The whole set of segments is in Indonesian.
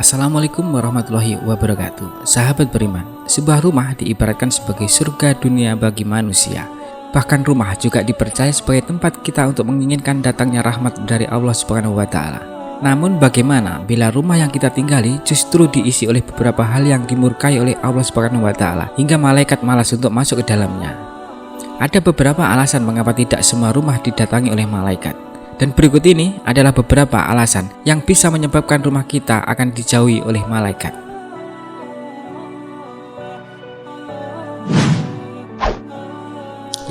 Assalamualaikum warahmatullahi wabarakatuh. Sahabat beriman, sebuah rumah diibaratkan sebagai surga dunia bagi manusia. Bahkan rumah juga dipercaya sebagai tempat kita untuk menginginkan datangnya rahmat dari Allah Subhanahu wa Ta'ala. Namun bagaimana bila rumah yang kita tinggali justru diisi oleh beberapa hal yang dimurkai oleh Allah Subhanahu wa Ta'ala hingga malaikat malas untuk masuk ke dalamnya? Ada beberapa alasan mengapa tidak semua rumah didatangi oleh malaikat. Dan berikut ini adalah beberapa alasan yang bisa menyebabkan rumah kita akan dijauhi oleh malaikat.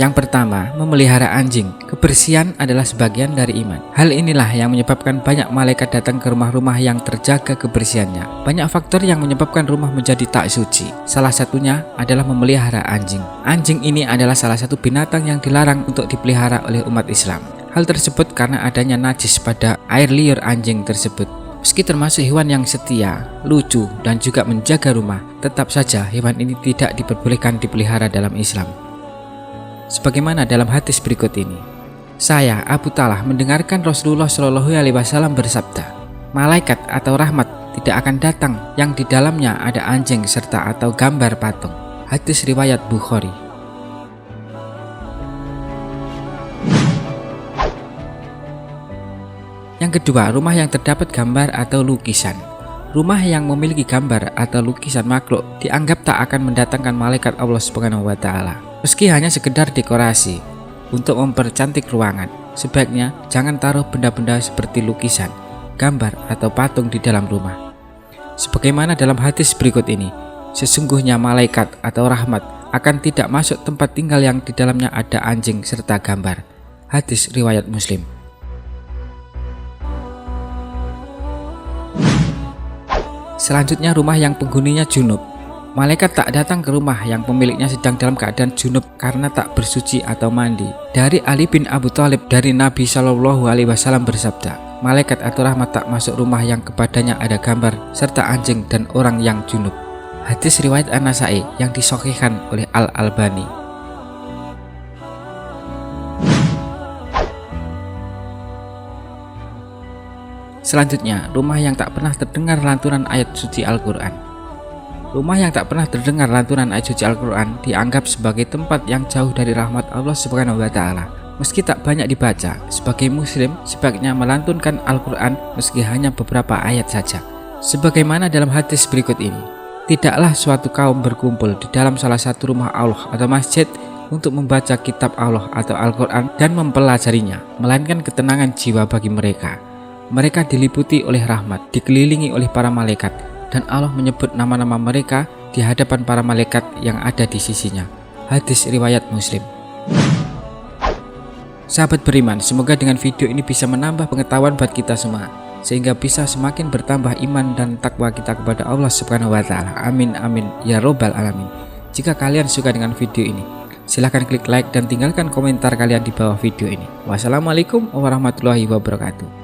Yang pertama, memelihara anjing. Kebersihan adalah sebagian dari iman. Hal inilah yang menyebabkan banyak malaikat datang ke rumah-rumah yang terjaga kebersihannya. Banyak faktor yang menyebabkan rumah menjadi tak suci. Salah satunya adalah memelihara anjing. Anjing ini adalah salah satu binatang yang dilarang untuk dipelihara oleh umat Islam. Hal tersebut karena adanya najis pada air liur anjing tersebut. Meski termasuk hewan yang setia, lucu, dan juga menjaga rumah, tetap saja hewan ini tidak diperbolehkan dipelihara dalam Islam. Sebagaimana dalam hadis berikut ini, saya Abu Talha mendengarkan Rasulullah Shallallahu Alaihi Wasallam bersabda, malaikat atau rahmat tidak akan datang yang di dalamnya ada anjing serta atau gambar patung. Hadis riwayat Bukhari. Yang kedua, rumah yang terdapat gambar atau lukisan. Rumah yang memiliki gambar atau lukisan makhluk dianggap tak akan mendatangkan malaikat Allah Subhanahu wa Ta'ala. Meski hanya sekedar dekorasi untuk mempercantik ruangan, sebaiknya jangan taruh benda-benda seperti lukisan, gambar atau patung di dalam rumah. Sebagaimana dalam hadis berikut ini, sesungguhnya malaikat atau rahmat akan tidak masuk tempat tinggal yang di dalamnya ada anjing serta gambar. Hadis riwayat Muslim. Selanjutnya, rumah yang penghuninya junub. Malaikat tak datang ke rumah yang pemiliknya sedang dalam keadaan junub karena tak bersuci atau mandi. Dari Ali bin Abu Thalib dari Nabi Shallallahu Alaihi Wasallam bersabda, malaikat atau rahmat tak masuk rumah yang kepadanya ada gambar serta anjing dan orang yang junub. Hadis riwayat An-Nasa'i yang disahihkan oleh Al-Albani. Selanjutnya, rumah yang tak pernah terdengar lantunan ayat suci Al-Quran. Rumah yang tak pernah terdengar lantunan ayat suci Al-Quran dianggap sebagai tempat yang jauh dari rahmat Allah Subhanahu wa Ta'ala. Meski tak banyak dibaca, sebagai muslim sebaiknya melantunkan Al-Quran meski hanya beberapa ayat saja. Sebagaimana dalam hadis berikut ini, tidaklah suatu kaum berkumpul di dalam salah satu rumah Allah atau masjid untuk membaca kitab Allah atau Al-Quran dan mempelajarinya, melainkan ketenangan jiwa bagi mereka. Mereka diliputi oleh rahmat, dikelilingi oleh para malaikat, dan Allah menyebut nama-nama mereka di hadapan para malaikat yang ada di sisinya. Hadis riwayat Muslim. Sahabat beriman, semoga dengan video ini bisa menambah pengetahuan buat kita semua, sehingga bisa semakin bertambah iman dan takwa kita kepada Allah Subhanahu wa Ta'ala. Amin amin ya robbal alamin. Jika kalian suka dengan video ini, silahkan klik like dan tinggalkan komentar kalian di bawah video ini. Wassalamualaikum warahmatullahi wabarakatuh.